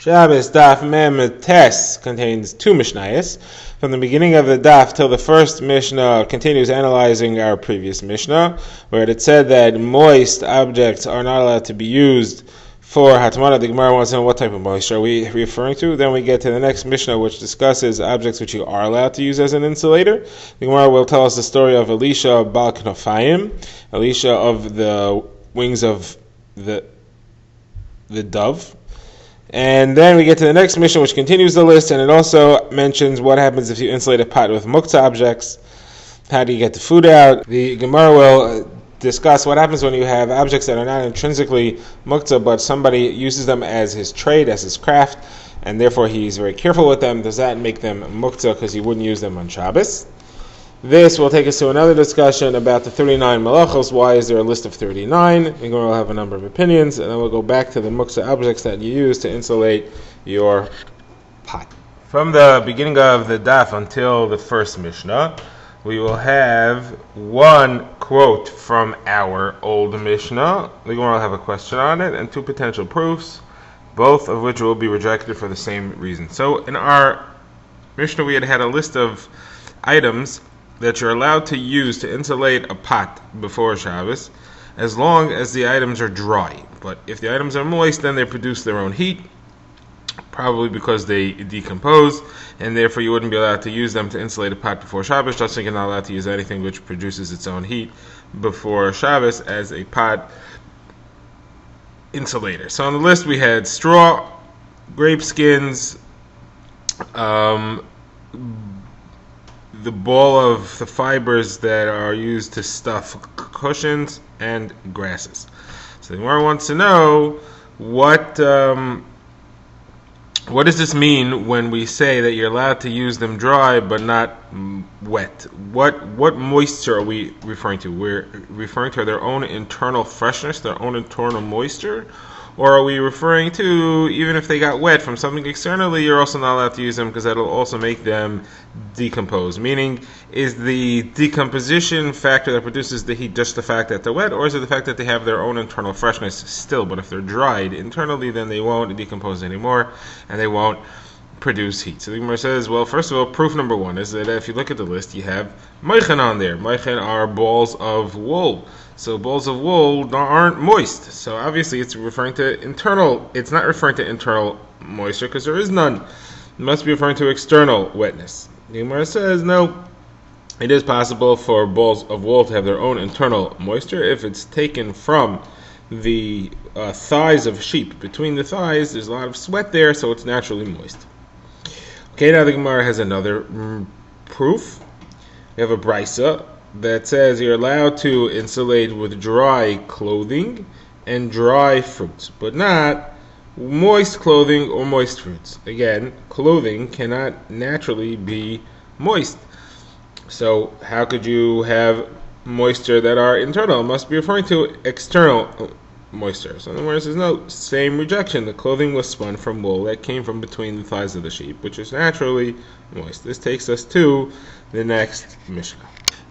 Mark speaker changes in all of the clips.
Speaker 1: Shabbos Daf Mem Tes contains two Mishnayos. From the beginning of the Daf till the first Mishnah continues analyzing our previous Mishnah, where it said that moist objects are not allowed to be used for Hatmana. The Gemara wants to know what type of moisture are we referring to. Then we get to the next Mishnah, which discusses objects which you are allowed to use as an insulator. The Gemara will tell us the story of Elisha Bal Knofayim, Elisha of the wings of the dove. And then we get to the next Mishnah, which continues the list, and it also mentions what happens if you insulate a pot with muktzah objects. How do you get the food out? The Gemara will discuss what happens when you have objects that are not intrinsically muktzah, but somebody uses them as his trade, as his craft, and therefore he's very careful with them. Does that make them muktzah because he wouldn't use them on Shabbos? This will take us to another discussion about the 39 malachos. Why is there a list of 39? We're going to have a number of opinions, and then we'll go back to the muktzah objects that you use to insulate your pot. From the beginning of the daf until the first Mishnah, we will have one quote from our old Mishnah. The Gemara will have a question on it, and two potential proofs, both of which will be rejected for the same reason. So in our Mishnah, we had a list of items that you're allowed to use to insulate a pot before Shabbos, as long as the items are dry. But if the items are moist, then they produce their own heat, probably because they decompose, and therefore you wouldn't be allowed to use them to insulate a pot before Shabbos, just like you're not allowed to use anything which produces its own heat before Shabbos as a pot insulator. So on the list we had straw, grape skins, the ball of the fibers that are used to stuff cushions, and grasses. So the Gemara wants to know what does this mean when we say that you're allowed to use them dry but not wet? What moisture are we referring to? We're referring to their own internal freshness, their own internal moisture? Or are we referring to, even if they got wet from something externally, you're also not allowed to use them because that'll also make them decompose? Meaning, is the decomposition factor that produces the heat just the fact that they're wet, or is it the fact that they have their own internal freshness still? But if they're dried internally, then they won't decompose anymore, and they won't produce heat. So the Gemara says, well, first of all, proof number one is that if you look at the list, you have meichen on there. Meichen are balls of wool. So balls of wool aren't moist. So obviously it's referring to internal. It's not referring to internal moisture because there is none. It must be referring to external wetness. The Gemara says, no, it is possible for balls of wool to have their own internal moisture if it's taken from the thighs of sheep. Between the thighs, there's a lot of sweat there, so it's naturally moist. Okay, now the Gemara has another proof. We have a brisa that says you're allowed to insulate with dry clothing and dry fruits, but not moist clothing or moist fruits. Again, clothing cannot naturally be moist. So how could you have moisture that are internal? It must be referring to external moisture. So the Gemara says, no, same rejection. The clothing was spun from wool that came from between the thighs of the sheep, which is naturally moist. This takes us to the next Mishnah.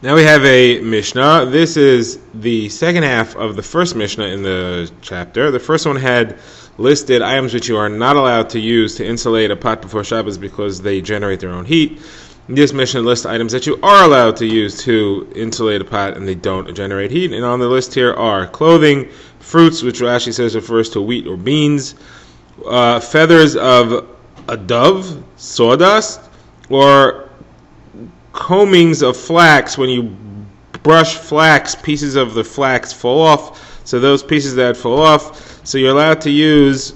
Speaker 1: Now we have a Mishnah. This is the second half of the first Mishnah in the chapter. The first one had listed items which you are not allowed to use to insulate a pot before Shabbos because they generate their own heat. This Mishnah lists items that you are allowed to use to insulate a pot and they don't generate heat. And on the list here are clothing, fruits, which Rashi says refers to wheat or beans, feathers of a dove, sawdust, or combings of flax. When you brush flax, pieces of the flax fall off. So those pieces that fall off, so you're allowed to use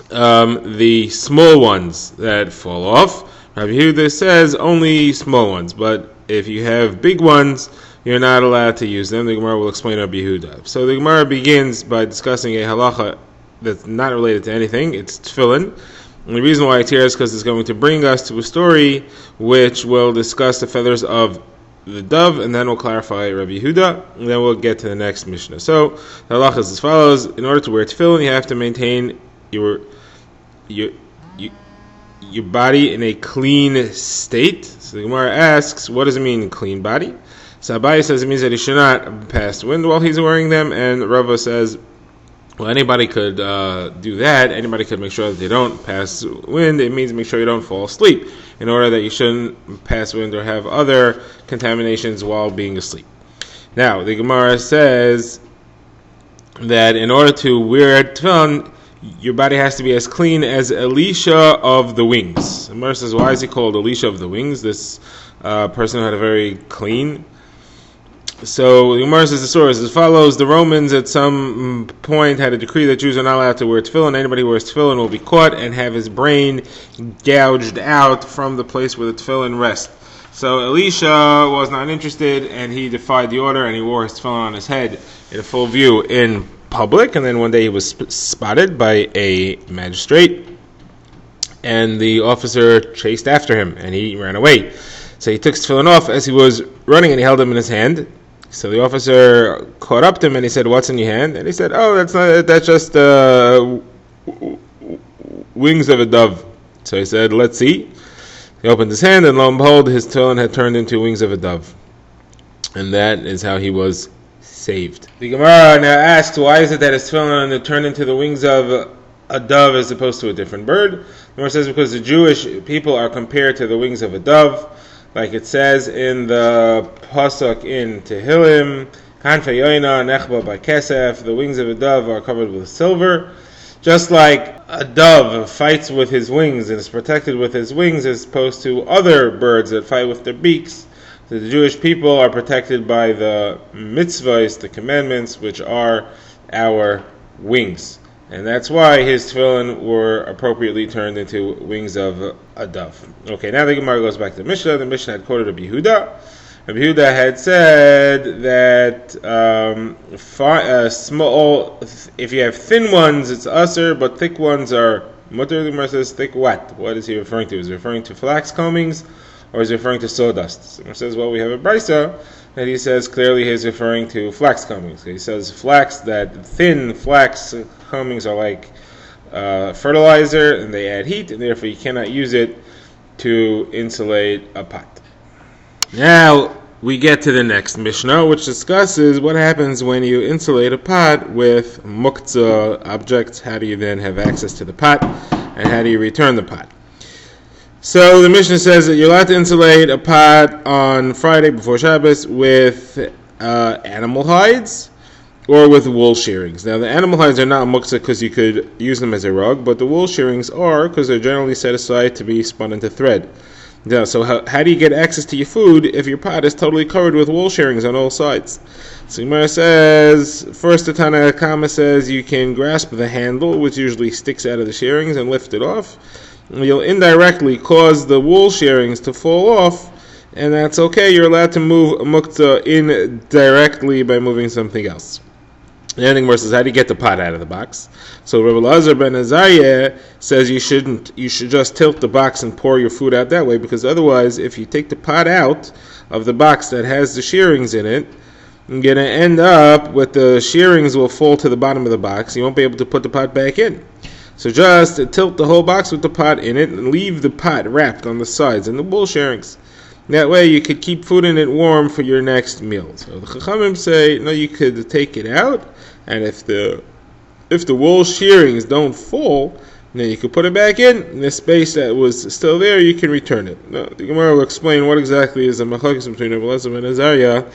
Speaker 1: the small ones that fall off. Rabbi Yehuda says only small ones, but if you have big ones, you're not allowed to use them. The Gemara will explain Rabbi Yehuda. So the Gemara begins by discussing a halacha that's not related to anything. It's tefillin. And the reason why it's here is because it's going to bring us to a story which will discuss the feathers of the dove, and then we'll clarify Rabbi Yehuda, and then we'll get to the next Mishnah. So the halacha is as follows. In order to wear tefillin, you have to maintain your body in a clean state. So the Gemara asks, what does it mean, clean body? So Abaye says it means that he should not pass wind while he's wearing them, and Rava says Well, anybody could do that. Anybody could make sure that they don't pass wind. It means make sure you don't fall asleep, in order that you shouldn't pass wind or have other contaminations while being asleep. Now, the Gemara says that in order to wear tefillin, your body has to be as clean as Elisha of the wings. The Gemara says, why is he called Elisha of the wings? This person had a very clean. So the Gemara says the story is as follows: the Romans at some point had a decree that Jews are not allowed to wear tefillin. Anybody who wears tefillin will be caught and have his brain gouged out from the place where the tefillin rests. So Elisha was not interested, and he defied the order, and he wore his tefillin on his head in full view in public. And then one day he was spotted by a magistrate, and the officer chased after him, and he ran away. So he took his tefillin off as he was running, and he held them in his hand. So the officer caught up to him, and he said, "What's in your hand?" And he said, "Oh, that's just wings of a dove." So he said, "Let's see." He opened his hand, and lo and behold, his tefillin had turned into wings of a dove. And that is how he was saved. The Gemara now asks, why is it that his tefillin had turned into the wings of a dove as opposed to a different bird? The Gemara says because the Jewish people are compared to the wings of a dove, like it says in the pasuk in Tehillim, Kanfa Yoina Nechba by Kesef, the wings of a dove are covered with silver. Just like a dove fights with his wings and is protected with his wings as opposed to other birds that fight with their beaks, so the Jewish people are protected by the mitzvahs, the commandments, which are our wings. And that's why his tefillin were appropriately turned into wings of a dove. Okay, now the Gemara goes back to the Mishnah. The Mishnah had quoted Rabbi Yehuda. Rabbi Yehuda had said that if you have thin ones, it's usher, but thick ones are mutter. The Gemara says thick what? What is he referring to? Is he referring to flax combings, or is he referring to sawdust? The Gemara says, well, we have a brisa that he says clearly he's referring to flax combings. He says that thin flax combings are like fertilizer, and they add heat, and therefore you cannot use it to insulate a pot. Now we get to the next Mishnah, which discusses what happens when you insulate a pot with muktzah objects. How do you then have access to the pot, and how do you return the pot? So the Mishnah says that you're allowed to insulate a pot on Friday before Shabbos with animal hides or with wool shearings. Now the animal hides are not muktzah because you could use them as a rug, but the wool shearings are because they're generally set aside to be spun into thread. Yeah, so how do you get access to your food if your pot is totally covered with wool shearings on all sides? So Gemara says, first the Tana Kama says you can grasp the handle, which usually sticks out of the shearings, and lift it off. You'll indirectly cause the wool shearings to fall off, and that's okay. You're allowed to move muktzah indirectly by moving something else. The ending verse says, how do you get the pot out of the box? So Rabbi Elazar ben Azariah says you should just tilt the box and pour your food out that way, because otherwise, if you take the pot out of the box that has the shearings in it, you're going to end up with the shearings will fall to the bottom of the box. You won't be able to put the pot back in. So just tilt the whole box with the pot in it and leave the pot wrapped on the sides and the wool shearings. That way you could keep food in it warm for your next meal. So the Chachamim say, no, you could take it out, and if the wool shearings don't fall, then you could put it back in the space that was still there, you can return it. Now, the Gemara will explain what exactly is the machlokes between Rabbi Elazar ben Azariah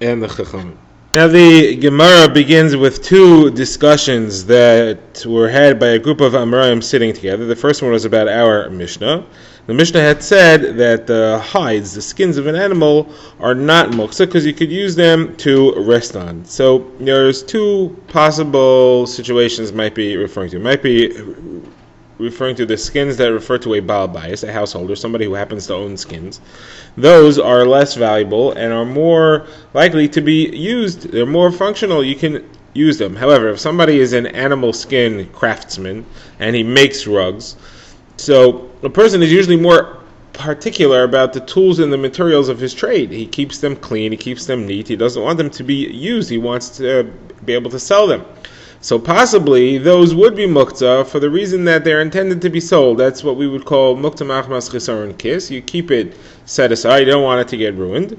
Speaker 1: and the Chachamim. Now the Gemara begins with two discussions that were had by a group of Amoraim sitting together. The first one was about our Mishnah. The Mishnah had said that the hides, the skins of an animal, are not muktzah because you could use them to rest on. So there's two possible situations might be referring to. It might be referring to the skins that refer to a Baal Bayis, a householder, somebody who happens to own skins. Those are less valuable and are more likely to be used. They're more functional. You can use them. However, if somebody is an animal skin craftsman and he makes rugs, so a person is usually more particular about the tools and the materials of his trade. He keeps them clean, he keeps them neat, he doesn't want them to be used, he wants to be able to sell them. So possibly those would be muktzah for the reason that they're intended to be sold. That's what we would call muktzah machmas chisaron kis. You keep it set aside, you don't want it to get ruined.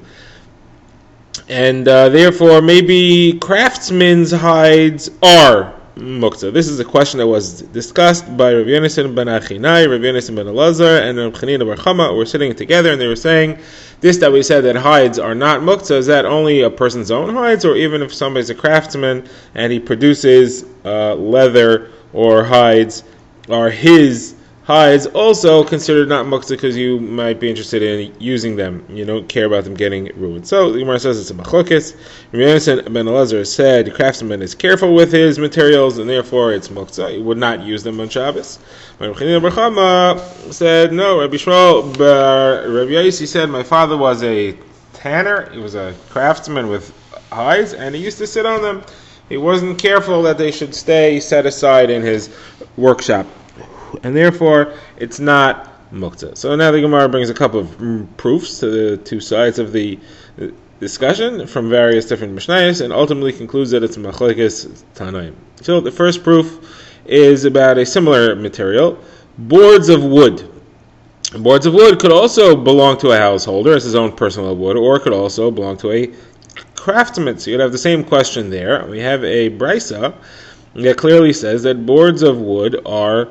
Speaker 1: And therefore maybe craftsmen's hides are muktzah? This is a question that was discussed by Rav Yonasan ben Achinai, Rav Yonasan ben Elazar, and Rav Chanina bar Chama were sitting together, and they were saying, this that we said that hides are not muktzah, is that only a person's own hides, or even if somebody's a craftsman and he produces leather or hides, are his hides also considered not muktzah because you might be interested in using them. You don't care about them getting ruined. So the Gemara says it's a machlokes. Rav Yonasan ben Elazar said the craftsman is careful with his materials and therefore it's muktzah. He would not use them on Shabbos. Rav Chanina bar Chama said no. Rabbi Yishmael bar Rabbi Yosi said my father was a tanner. He was a craftsman with hides and he used to sit on them. He wasn't careful that they should stay set aside in his workshop. And therefore, it's not muktzah. So now the Gemara brings a couple of proofs to the two sides of the discussion from various different mishnayos, and ultimately concludes that it's machlokes tanaim. So the first proof is about a similar material, boards of wood. Boards of wood could also belong to a householder as his own personal wood, or it could also belong to a craftsman. So you'd have the same question there. We have a brisa that clearly says that boards of wood are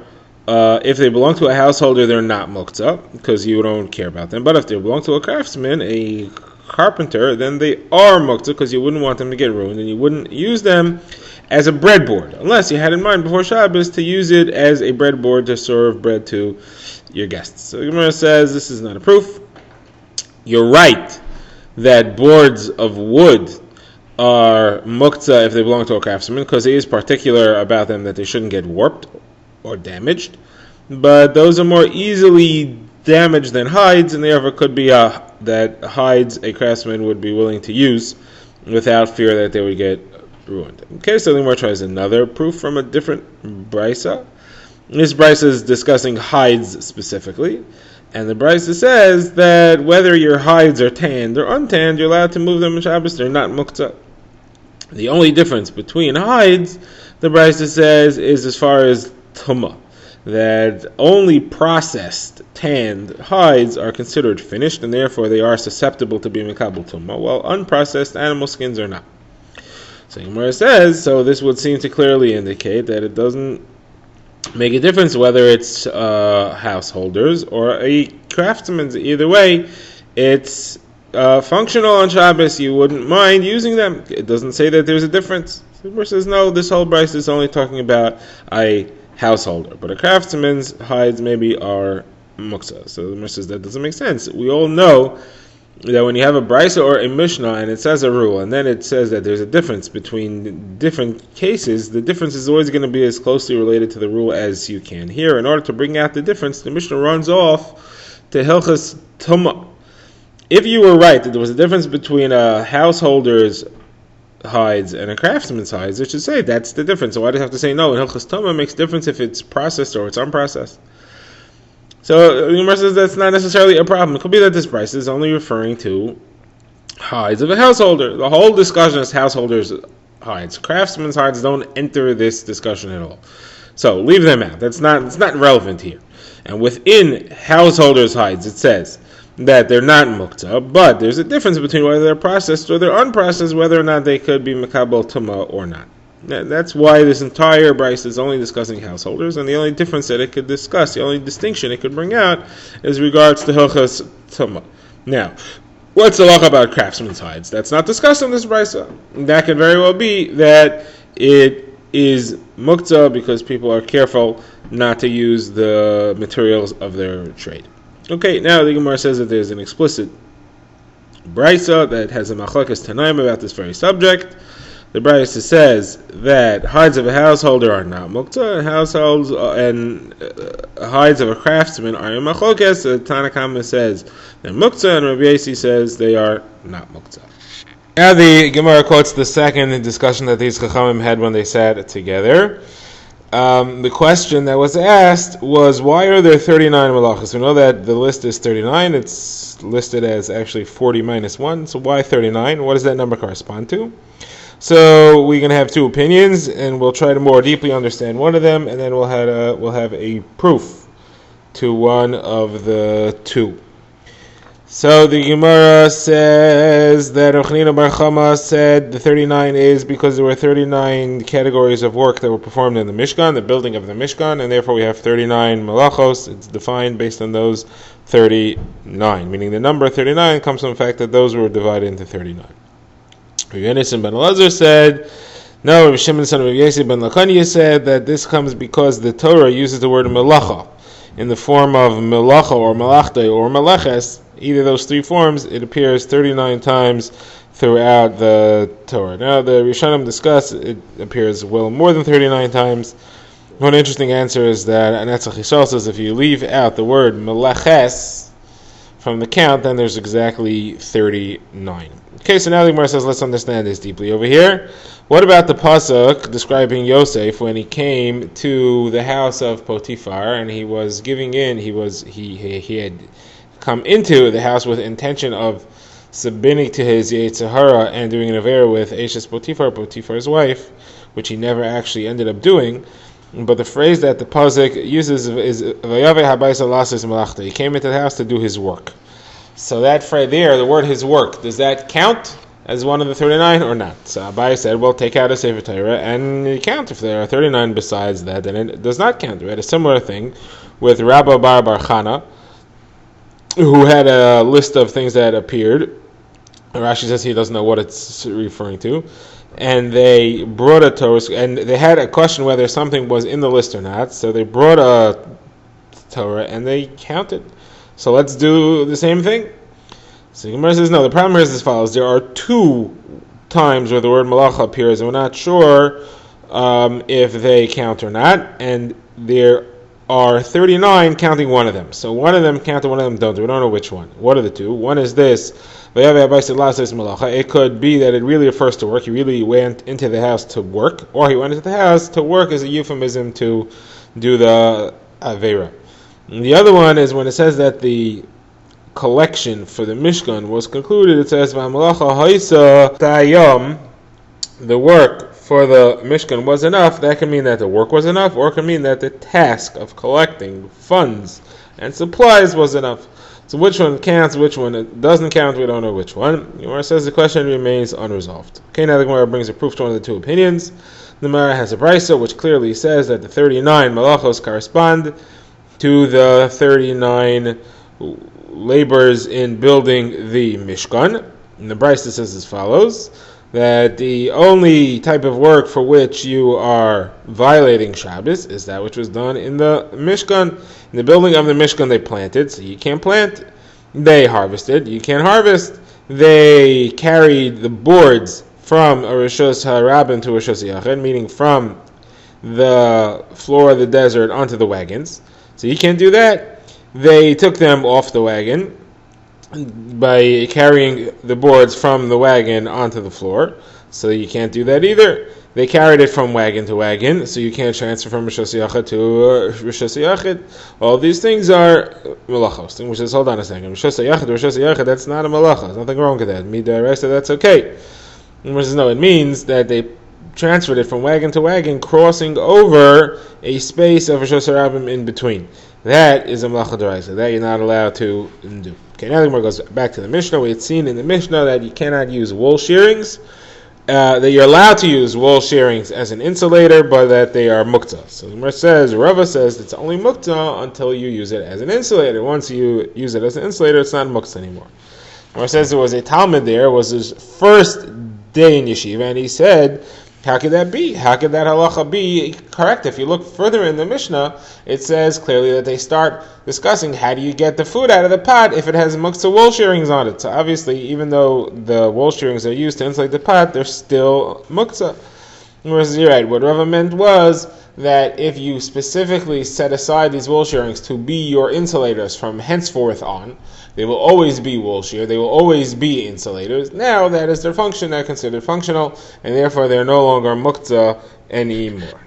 Speaker 1: if they belong to a householder, they're not muktzah, because you don't care about them. But if they belong to a craftsman, a carpenter, then they are muktzah, because you wouldn't want them to get ruined, and you wouldn't use them as a breadboard, unless you had in mind before Shabbos to use it as a breadboard to serve bread to your guests. So the Gemara says this is not a proof. You're right that boards of wood are muktzah if they belong to a craftsman, because he is particular about them that they shouldn't get warped or damaged, but those are more easily damaged than hides, and therefore could be that hides a craftsman would be willing to use without fear that they would get ruined. Okay, so the Gemara tries another proof from a different brisa. This brisa is discussing hides specifically, and the brisa says that whether your hides are tanned or untanned, you're allowed to move them in Shabbos. They're not muktzah. The only difference between hides, the brisa says, is as far as tumah, that only processed, tanned hides are considered finished, and therefore they are susceptible to being mekabel tumah, while unprocessed animal skins are not. So Gemara says, so this would seem to clearly indicate that it doesn't make a difference whether it's householders or a craftsman's. Either way, it's functional on Shabbos. You wouldn't mind using them. It doesn't say that there's a difference. So Gemara says, no, this whole brisa is only talking about a householder, but a craftsman's hides maybe are muktzah. So the Gemara says that doesn't make sense. We all know that when you have a brisa or a mishnah and it says a rule, and then it says that there's a difference between different cases, the difference is always going to be as closely related to the rule as you can. Here, in order to bring out the difference, the mishnah runs off to hilchas tumah. If you were right that there was a difference between a householder's hides and a craftsman's hides, it should say that's the difference. So why do you have to say no? In Hilchas Tumah makes difference if it's processed or it's unprocessed. So the Gemara says that's not necessarily a problem. It could be that this price is only referring to hides of a householder. The whole discussion is householders' hides. Craftsmen's hides don't enter this discussion at all. So leave them out. It's not relevant here. And within householders' hides, it says that they're not muktzah, but there's a difference between whether they're processed or they're unprocessed, whether or not they could be mekabel tumah or not. That's why this entire brisa is only discussing householders, and the only difference that it could discuss, the only distinction it could bring out, is regards to hilchas tumah. Now, what's the law about craftsmen's hides? That's not discussed in this brisa. That could very well be that it is muktzah because people are careful not to use the materials of their trade. Okay, now the Gemara says that there's an explicit brisa that has a machlokes tanaim about this very subject. The brisa says that hides of a householder are not muktzah, and households and hides of a craftsman are in machlokes. Tanna Kama says they're muktzah, and Rabbi Yosi says they are not muktzah. Now the Gemara quotes the second discussion that these chachamim had when they sat together. The question that was asked was, why are there 39 malachas? We know that the list is 39. It's listed as actually 40 minus 1. So why 39? What does that number correspond to? So we're going to have two opinions, and we'll try to more deeply understand one of them, and then we'll have a proof to one of the two. So the Gemara says that Ochnina Bar Chama said the 39 is because there were 39 categories of work that were performed in the Mishkan, the building of the Mishkan, and therefore we have 39 malachos. It's defined based on those 39, meaning the number 39 comes from the fact that those were divided into 39. Yonason ben Elazar said, no, Rabbi Shimon son of Yosef ben Lakania said that this comes because the Torah uses the word melacha in the form of melacha or melachta or meleches. Either of those three forms, it appears 39 times throughout the Torah. Now, the Rishonim discuss it appears well more than 39 times. One interesting answer is that Netzach Yisrael says if you leave out the word meleches from the count, then there's exactly 39. Okay, so now the Gemara says, let's understand this deeply over here. What about the pasuk describing Yosef when he came to the house of Potiphar and he was giving in? He had come into the house with intention of submitting to his Yetzer Hara and doing an avera with Eshes Potiphar, Potiphar's wife, which he never actually ended up doing. But the phrase that the pasuk uses is Vayave habayis alasis malachta. He came into the house to do his work. So that phrase there, the word his work, does that count as one of the 39 or not? So Abai said, well, take out a Sefer Torah and count. If there are 39 besides that, then it does not count. We had a similar thing with Rabbi Bar Chana, who had a list of things that appeared. Rashi says he doesn't know what it's referring to. And they brought a Torah, and they had a question whether something was in the list or not. So they brought a Torah and they counted. So let's do the same thing. So the Gemara says, no, the problem here is as follows. There are 2 times where the word malacha appears, and we're not sure if they count or not. And there are 39 counting one of them. So one of them counted, one of them don't. We don't know which one. What are the 2? One is this. It could be that it really refers to work. He really went into the house to work, or he went into the house to work as a euphemism to do the avera. And the other one is when it says that the collection for the Mishkan was concluded, it says, the work for the Mishkan was enough. That can mean that the work was enough, or it can mean that the task of collecting funds and supplies was enough. So which one counts, which one doesn't count, we don't know which one. The Gemara says the question remains unresolved. Okay, now the Gemara brings a proof to one of the 2 opinions. The Gemara has a brisa which clearly says that the 39 malachos correspond to the 39 labors in building the Mishkan. And the brisa says as follows, that the only type of work for which you are violating Shabbos is that which was done in the Mishkan. In the building of the Mishkan they planted, so you can't plant. They harvested, you can't harvest. They carried the boards from a Rishos HaRabim to a Rishos Yachid, meaning from the floor of the desert onto the wagons. So you can't do that. They took them off the wagon by carrying the boards from the wagon onto the floor, so you can't do that either. They carried it from wagon to wagon, so you can't transfer from Rishos Yachid to Rishos Yachid. All these things are malachos. Which is, hold on a second, Rishos Yachid, that's not a malacha. There's nothing wrong with that. Midairesta, that's okay. Which is, no, it means that they transferred it from wagon to wagon, crossing over a space of Rishos HaRabim in between. That is a malacha d'oraisa. That you're not allowed to do. Okay, now the Gemara goes back to the Mishnah. We had seen in the Mishnah that you cannot use wool shearings, that you're allowed to use wool shearings as an insulator, but that they are muktzah. So the Gemara says, Rava says it's only muktzah until you use it as an insulator. Once you use it as an insulator, it's not muktzah anymore. The Gemara says there was a Talmud there, it was his first day in yeshiva, and he said, how could that be? How could that halacha be correct? If you look further in the Mishnah, it says clearly that they start discussing how do you get the food out of the pot if it has muktzah wool shearings on it. So obviously, even though the wool shearings are used to insulate the pot, they're still muktzah. Whereas you're right, what Rava meant was that if you specifically set aside these wool shearings to be your insulators from henceforth on, they will always be wool shear, they will always be insulators. Now that is their function, they're considered functional, and therefore they're no longer muktzah anymore.